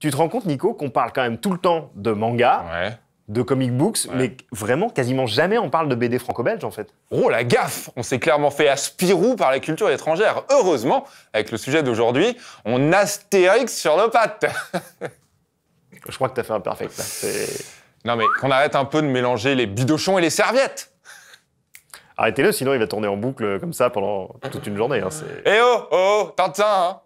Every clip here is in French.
Tu te rends compte, Nico, qu'on parle quand même tout le temps de manga, de comic books, mais vraiment quasiment jamais on parle de BD franco-belge en fait. Oh la gaffe! On s'est clairement fait Spirou par la culture étrangère. Heureusement, avec le sujet d'aujourd'hui, on astérix sur nos pattes. Je crois que t'as fait un perfect là. Non mais qu'on arrête un peu de mélanger les bidochons et les serviettes. Arrêtez-le, sinon il va tourner en boucle comme ça pendant toute une journée. Hein, Eh oh, Tintin, hein!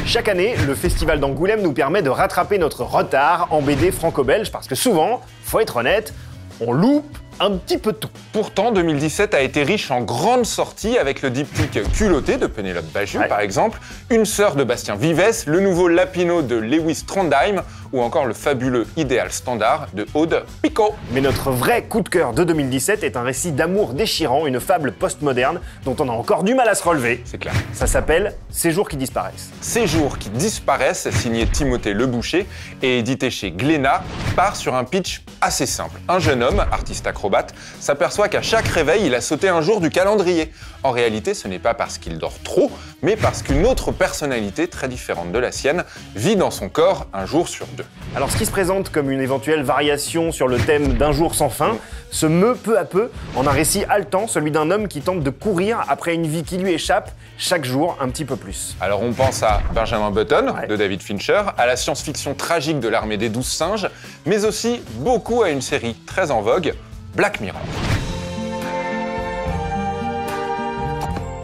Chaque année, le Festival d'Angoulême nous permet de rattraper notre retard en BD franco-belge parce que souvent, faut être honnête, on loupe un petit peu tout. Pourtant, 2017 a été riche en grandes sorties avec le diptyque Culotté de Pénélope Bagieux, par exemple, Une sœur de Bastien Vives, le nouveau Lapino de Lewis Trondheim ou encore le fabuleux Idéal Standard de Aude Picot. Mais notre vrai coup de cœur de 2017 est un récit d'amour déchirant, une fable postmoderne dont on a encore du mal à se relever. C'est clair. Ça s'appelle Ces jours qui disparaissent. Ces jours qui disparaissent, signé Timothée Leboucher et édité chez Glénat, part sur un pitch assez simple. Un jeune homme, artiste acrobate, s'aperçoit qu'à chaque réveil, il a sauté un jour du calendrier. En réalité, ce n'est pas parce qu'il dort trop, mais parce qu'une autre personnalité très différente de la sienne vit dans son corps un jour sur deux. Alors ce qui se présente comme une éventuelle variation sur le thème d'un jour sans fin se meut peu à peu en un récit haletant, celui d'un homme qui tente de courir après une vie qui lui échappe chaque jour un petit peu plus. Alors on pense à Benjamin Button de David Fincher, à la science-fiction tragique de l'Armée des 12 singes, mais aussi beaucoup à une série très en vogue, Black Mirror.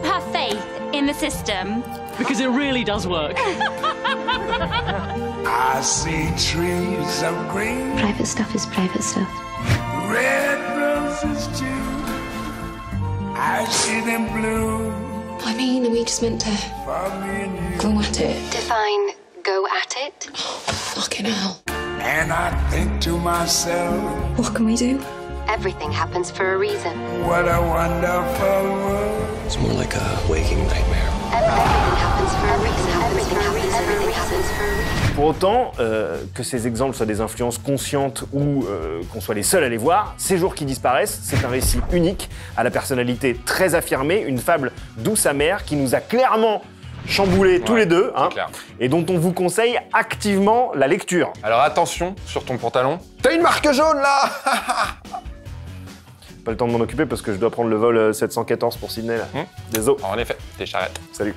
Have faith in the system. Because it really does work. I see trees of green, Private stuff is private stuff. red roses too. I see them bloom I mean, are we just meant to for me and you. go at it? Define go at it. Fucking hell. And I think to myself, What can we do? Everything happens for a reason. what a wonderful world. It's more like a waking nightmare. Everything happens for a reason. Everything happens for a reason. Pour autant, que ces exemples soient des influences conscientes ou qu'on soit les seuls à les voir, Ces jours qui disparaissent, c'est un récit unique, à la personnalité très affirmée, une fable douce amère qui nous a clairement chamboulés tous les deux, hein, et dont on vous conseille activement la lecture. Alors attention sur ton pantalon, t'as une marque jaune là. Pas le temps de m'en occuper parce que je dois prendre le vol 714 pour Sydney là. Désolé. En effet, t'es charrette. Salut.